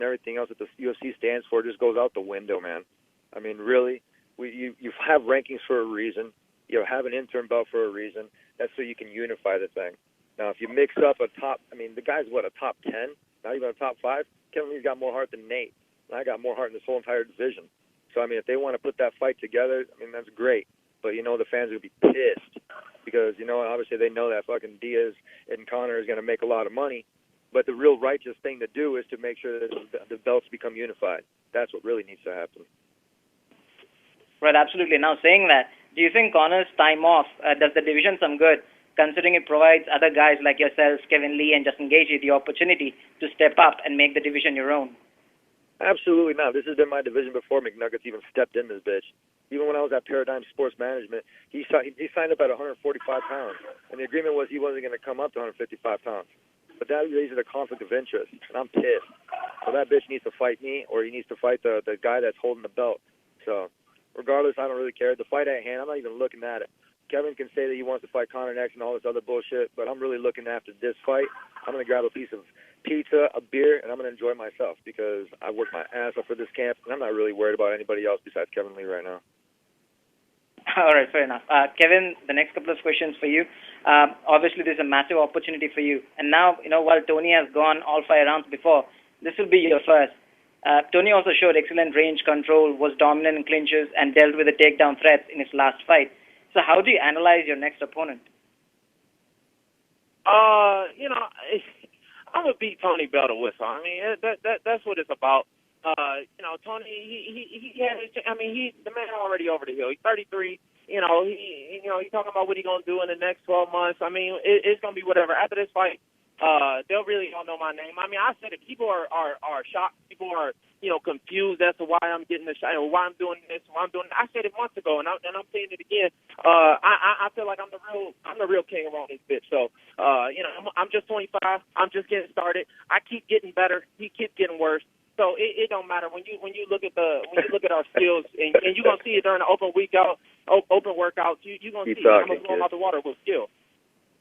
and everything else that the UFC stands for just goes out the window, man. I mean, really, you have rankings for a reason. You have an interim belt for a reason. That's so you can unify the thing. Now, if you mix up a top, I mean, the guy's, what, a top 10? Not even a top 5? Kevin Lee's got more heart than Nate, and I got more heart in this whole entire division. So, I mean, if they want to put that fight together, I mean, that's great. But, you know, the fans would be pissed because, you know, obviously they know that fucking Diaz and Conor is going to make a lot of money. But the real righteous thing to do is to make sure that the belts become unified. That's what really needs to happen. Right, absolutely. Now, saying that, do you think Conor's time off does the division some good, considering it provides other guys like yourselves, Kevin Lee and Justin Gaethje, the opportunity to step up and make the division your own? Absolutely not. This has been my division before McNuggets even stepped in this bitch. Even when I was at Paradigm Sports Management, he signed up at 145 pounds, and the agreement was he wasn't going to come up to 155 pounds. But that raises a conflict of interest, and I'm pissed. So that bitch needs to fight me, or he needs to fight the guy that's holding the belt. So regardless, I don't really care. The fight at hand, I'm not even looking at it. Kevin can say that he wants to fight Conor next and all this other bullshit, but I'm really looking after this fight. I'm going to grab a piece of pizza, a beer, and I'm going to enjoy myself because I worked my ass off for this camp, and I'm not really worried about anybody else besides Kevin Lee right now. All right, fair enough. Kevin, the next couple of questions for you. Obviously, there's a massive opportunity for you. And now, you know, while Tony has gone all 5 rounds before, this will be your first. Tony also showed excellent range control, was dominant in clinches, and dealt with the takedown threats in his last fight. So how do you analyze your next opponent? You know, I'm going to beat Tony bell to whistle. I mean, that's what it's about. You know, Tony, he had his, I mean, the man already over the hill. He's 33. You know, he's talking about what he's going to do in the next 12 months. I mean, it's going to be whatever. After this fight, they'll really don't know my name. I mean, I said it. People are shocked. People are, you know, confused as to why I'm getting the shot, or why I'm doing this, why I'm doing that. I said it months ago, and I'm saying it again. I feel like I'm the real king around this bitch. So, you know, I'm just 25. I'm just getting started. I keep getting better. He keeps getting worse. So it don't matter when you look at our skills, and you're gonna see it during the open workouts. You're gonna see I'm gonna blow them out the water with skill.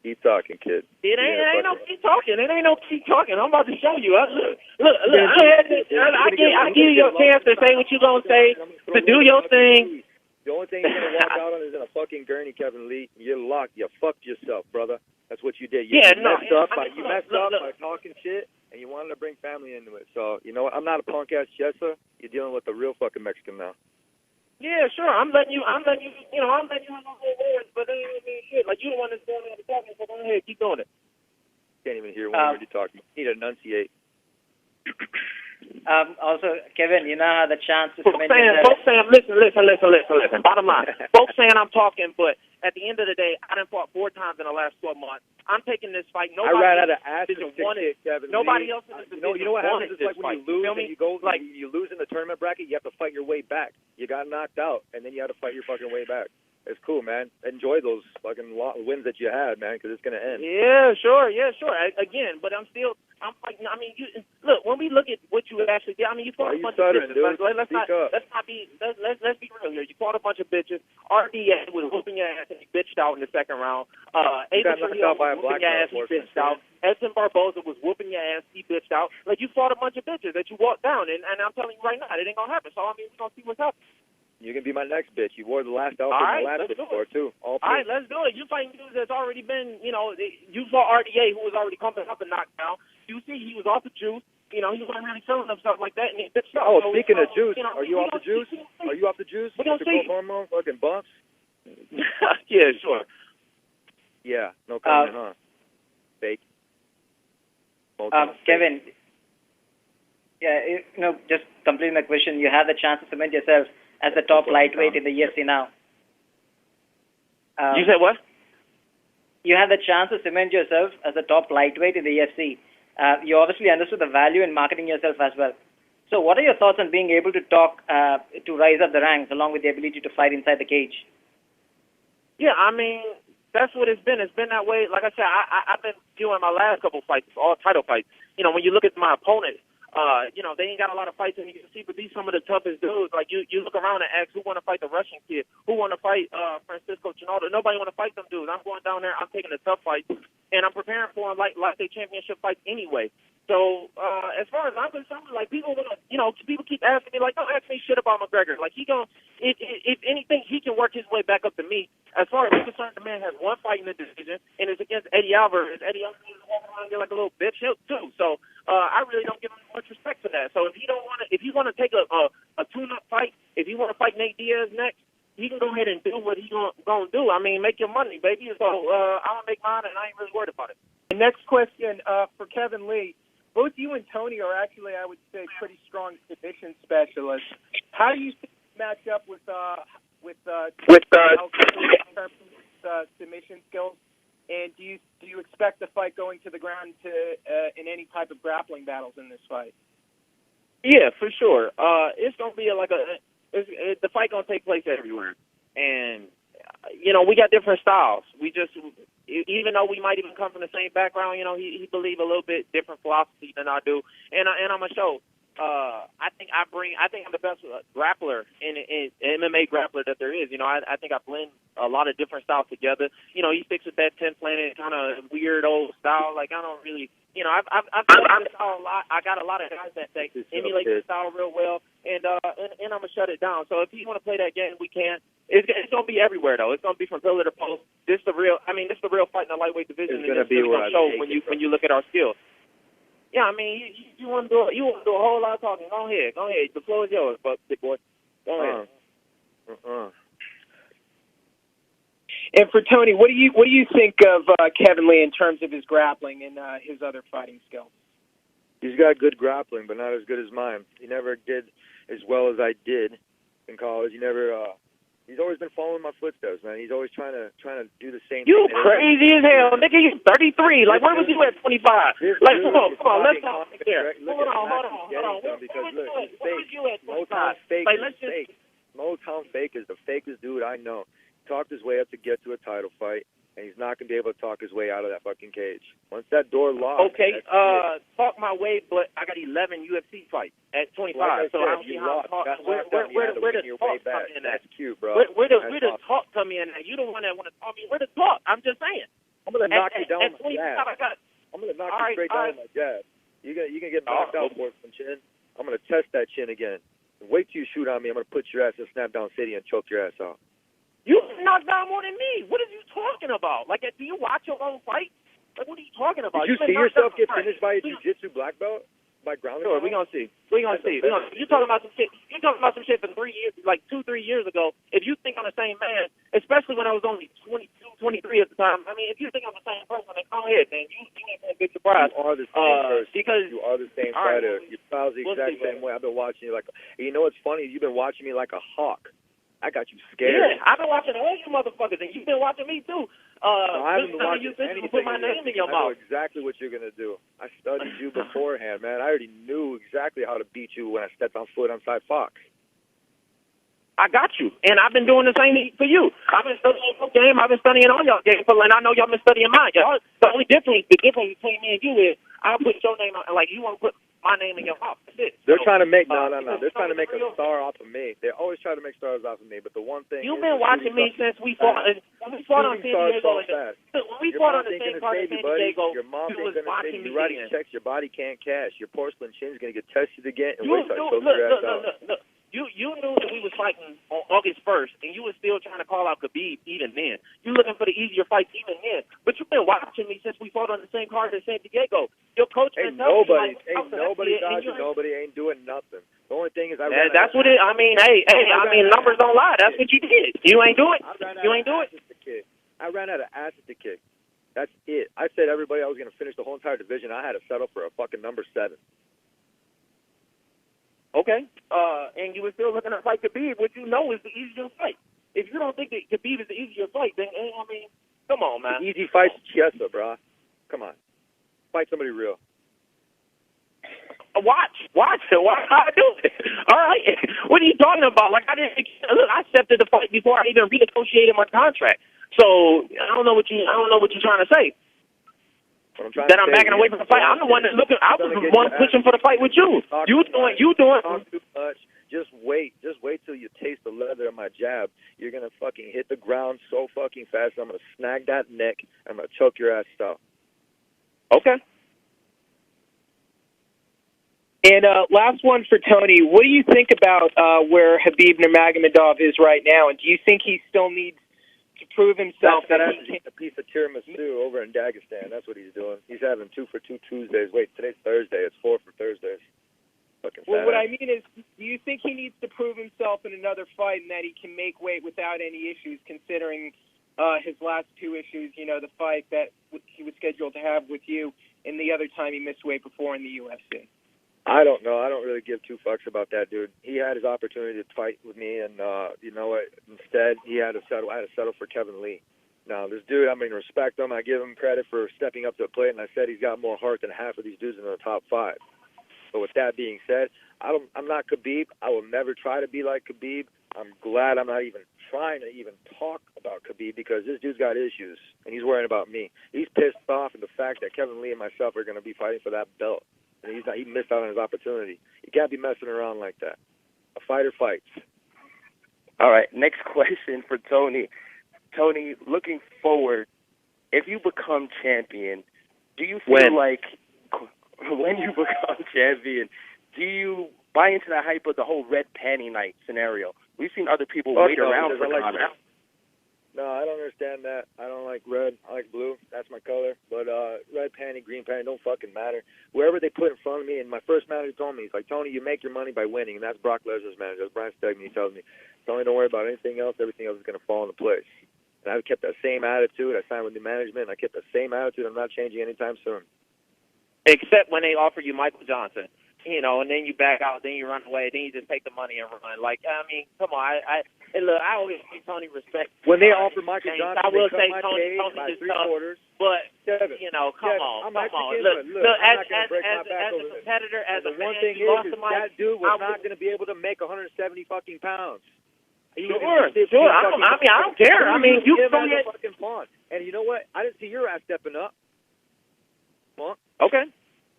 Keep talking, kid. It ain't no keep talking. It ain't no keep talking. I'm about to show you. Look. I give you a chance to say what you gonna say, to do your thing. The only thing you're gonna walk out on is in a fucking gurney, Kevin Lee. You're locked. You fucked yourself, brother. That's what you did. You messed up by talking shit, and you wanted to bring family into it. So, you know what? I'm not a punk-ass Jessa. You're dealing with a real fucking Mexican now. Yeah, sure. I'm letting you have the whole words, but they ain't mean shit. Like, you the one that's doing the talking, so go ahead, keep doing it. Can't even hear one word you're talking about. You need to enunciate. Also, Kevin, you now have the chance to folks saying, listen. Bottom line, folks saying I'm talking, but at the end of the day, I done fought 4 times in the last 12 months. I'm taking this fight. I ran out of ass to Kevin. Nobody else in this division you know what happens? It's like fight. when you lose and you go, like you lose in the tournament bracket, you have to fight your way back. You got knocked out, and then you have to fight your fucking way back. It's cool, man. Enjoy those fucking wins that you had, man, because it's gonna end. Yeah, sure. Again, but I'm fighting. I mean, look. When we look at what you actually did, I mean, you fought a bunch of bitches. Let's be real here. You fought a bunch of bitches. RDA was whooping your ass and he bitched out in the second round. Ava Trujillo was whooping your ass, he bitched out. Edson Barboza was whooping your ass, he bitched out. Like, you fought a bunch of bitches that you walked down, and I'm telling you right now, it ain't gonna happen. So I mean, we're gonna see what's happening. You can be my next bitch. You wore the last outfit in the last bitch before, too. All right, let's do it. You fighting dudes that's already been, you know, you fought RDA, who was already coming up and knocked down. You see, he was off the juice. You know, he wasn't really feeling himself like that, and he bitched out. Oh, so, speaking of juice, are you off the juice? Are you off the juice? We're going to see. Hormone fucking bumps? Yeah, sure. Yeah, no comment, huh? Fake. Kevin, just completing my question, you have the chance to cement yourself as the top lightweight in the UFC now. You said what? You have the chance to cement yourself as the top lightweight in the UFC. You obviously understood the value in marketing yourself as well. So what are your thoughts on being able to talk to rise up the ranks along with the ability to fight inside the cage? Yeah, I mean, that's what it's been. It's been that way. Like I said, I've been doing my last couple fights, all title fights. You know, when you look at my opponents, you know, they ain't got a lot of fights in the UFC, but these some of the toughest dudes. Like, you look around and ask who want to fight the Russian kid, who want to fight Francisco Trinaldo. Nobody want to fight them dudes. I'm going down there, I'm taking the tough fights, and I'm preparing for them like they championship fights anyway. So as far as I'm concerned, like people want to, people keep asking me like, don't ask me shit about McGregor. Like if anything, he can work his way back up to me. As far as I'm concerned, the man has one fight in the division, and it's against Eddie Alvarez. Eddie Alvarez is walking around there like a little bitch too. So I really don't give him much respect for that. So if he want to take a tune-up fight, if he want to fight Nate Diaz next, he can go ahead and do what he gonna do. I mean, make your money, baby. So I'm gonna make mine, and I ain't really worried about it. The next question for Kevin Lee. Both you and Tony are actually, I would say, pretty strong submission specialists. How do you match up with in terms of submission skills? And do you expect the fight going to the ground in any type of grappling battles in this fight? Yeah, for sure. It's gonna be the fight gonna take place everywhere, and we got different styles. We just, even though we might even come from the same background, he believe a little bit different philosophy than I do, and I'm gonna show. I think I'm the best grappler in MMA grappler that there is. I think I blend a lot of different styles together. He sticks with that 10 planet kind of weird old style. Like I don't really, I've done this style a lot. I got a lot of guys that emulate this style real well, and I'm gonna shut it down. So if you want to play that game, we can. It's gonna be everywhere though. It's gonna be from pillar to post. This the real fight in the lightweight division. It's gonna be gonna show when you look at our skills. Yeah, I mean, you want to do a whole lot of talking. Go ahead. The floor is yours, big boy. Go ahead. And for Tony, what do you think of Kevin Lee in terms of his grappling and his other fighting skills? He's got good grappling, but not as good as mine. He never did as well as I did in college. He's always been following my footsteps, man. He's always trying to do the same thing. You crazy as hell, nigga. You 33. Like, where was you at 25? Like, come on. Let's talk here. Hold on. Because look, where was you at 25? Motown fake like, is fake. Motown fake is the fakest dude I know. Talked his way up to get to a title fight, and he's not gonna be able to talk his way out of that fucking cage. Once that door locks. Okay. Talk my way, but I got 11 UFC fights at 25. Like so I don't see how talk. Where does talk come in at? That's cute, bro. Where does talk come in at? You the one that want to talk me. Where does talk? I'm just saying. I'm gonna knock you down with my jab. I'm gonna knock you straight down with my jab. You can get knocked out for some chin. I'm gonna test that chin again. Wait till you shoot on me. I'm gonna put your ass in Snap Down City and choke your ass out. You knocked down more than me. What are you talking about? Like, do you watch your own fight? Like, what are you talking about? Did you see yourself get finished by a jiu-jitsu black belt? By ground? Sure, we're gonna see. You talking about some shit. You talking about some shit from 3 years, like 2-3 years ago. If you think I'm the same man, especially when I was only 22, 23 at the time. I mean, if you think I'm the same person, then go ahead, man. You ain't been a big surprise. You are the same person. Because you are the same fighter. Your style's the exact same way. I've been watching you like. You know what's funny? You've been watching me like a hawk. I got you scared. Yeah, I've been watching all you motherfuckers, and you've been watching me too. I haven't been watching anything. Put my name in your mouth. I know exactly what you're gonna do. I studied you beforehand, man. I already knew exactly how to beat you when I stepped on foot inside Fox. I got you, and I've been doing the same for you. I've been studying your game. I've been studying all y'all games, and I know y'all been studying mine. The only difference between me and you is I'll put your name on, like you won't put my name in your mouth. That's it. They're trying to make They're trying to make a star off of me. They always try to make stars off of me. But the one thing you've been watching me since we fought. When we fought on San Diego, when we fought on the same card in San Diego, your mom you was watching me. You're writing checks. Your body can't cash. Your porcelain chin's gonna get tested again. And wait till I choke your ass out. You knew that we was fighting on August 1st, and you were still trying to call out Khabib even then. You looking for the easier fights even then. But you've been watching me since we fought on the same card in San Diego. Your coach been telling me, nobody dodging, nobody ain't doing nothing. The only thing is that's what it. I mean, numbers don't lie. That's what you did. You ain't do it. You ain't do it. I ran out of asses to kick. That's it. I said everybody I was going to finish the whole entire division. I had to settle for a fucking number 7. Okay. And you were still looking to fight Khabib, which you know is the easier fight. If you don't think that Khabib is the easier fight, then, I mean, come on, man. The easy fight's Chiesa, bro. Come on. Fight somebody real. Watch how I do it. All right. What are you talking about? Like, I accepted the fight before I even renegotiated my contract. So I don't know what you're trying to say. That I'm backing away from the fight. I'm the one that's looking. I was the one pushing for the fight with you. You doing. Talk too much. Just wait till you taste the leather of my jab. You're gonna fucking hit the ground so fucking fast. I'm gonna snag that neck. I'm gonna choke your ass out. Okay. And last one for Tony. What do you think about where Khabib Nurmagomedov is right now? And do you think he still needs to prove himself that he can? A piece of tiramisu over in Dagestan. That's what he's doing. He's having 2 for 2 Tuesdays. Wait, today's Thursday. It's 4 for Thursdays. Fucking Well, what I mean is, do you think he needs to prove himself in another fight and that he can make weight without any issues, considering his last 2 issues, the fight that he was scheduled to have with you and the other time he missed weight before in the UFC? I don't know. I don't really give 2 fucks about that dude. He had his opportunity to fight with me, and you know what? Instead, he had to settle. I had to settle for Kevin Lee. Now, this dude, I mean, respect him. I give him credit for stepping up to the plate, and I said he's got more heart than half of these dudes in the top 5. But with that being said, I'm not Khabib. I will never try to be like Khabib. I'm glad I'm not even trying to even talk about Khabib because this dude's got issues, and he's worrying about me. He's pissed off at the fact that Kevin Lee and myself are going to be fighting for that belt. And he missed out on his opportunity. You can't be messing around like that. A fighter fights. All right, next question for Tony. Tony, looking forward, if you become champion, do you feel like when you become champion, do you buy into the hype of the whole red panty night scenario? We've seen other people wait around for Conor. No, I don't understand that. I don't like red. I like blue. That's my color. But red panty, green panty don't fucking matter. Wherever they put in front of me, and my first manager told me, he's like, Tony, you make your money by winning, and that's Brock Lesnar's manager. That's Brian Stegman. He tells me, Tony, don't worry about anything else. Everything else is going to fall into place. And I've kept that same attitude. I signed with the management, and I kept the same attitude. I'm not changing anytime soon. Except when they offer you Michael Johnson. And then you back out, then you run away, then you just take the money and run. Like, I mean, come on. Look, I always give Tony respect. When they offer Michael Johnson, I will say Tony by just 3/4. But, Kevin, come on. Look, as a competitor, as a one fan, thing you lost to Mike. That dude was not going to be able to make 170 fucking pounds. Sure. I don't care. I mean, you throw it. Fucking pawn. And you know what? I didn't see your ass stepping up. Punk. Okay.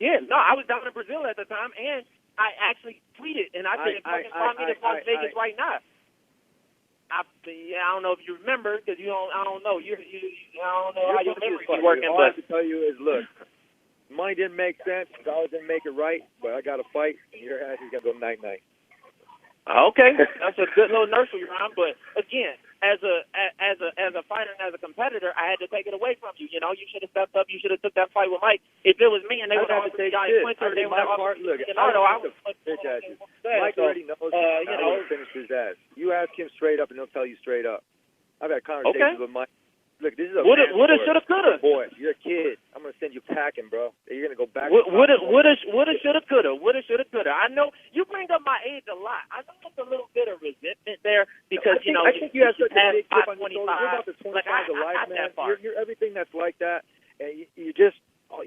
Yeah, no, I was down in Brazil at the time, and I actually tweeted, and I said, fucking find me to Las Vegas right now. I don't know if you remember, because I don't know. I don't know how your memory is working. All I have to tell you is, look, money didn't make sense, dollars didn't make it right, but I got to fight, and your ass is going to go night-night. Okay, that's a good little nursery rhyme, but again, as a fighter and as a competitor, I had to take it away from you. You should have stepped up. You should have took that fight with Mike. If it was me and they would have said, Quinter, they would have look, bitch at you. Mike already knows. I would finish his ass. You ask him straight up, and he'll tell you straight up. I've had conversations with Mike. Look, this is a woulda, shoulda, coulda. Boy, you're a kid. I'm gonna send you packing, bro. You're gonna go back. Woulda, shoulda, coulda. Woulda, shoulda, coulda. I know you bring up my age a lot. I know there's a little bit of resentment there because I think you have such a big chip on your shoulder. You're about the 25 of life, man. You're everything that's like that, and you talk.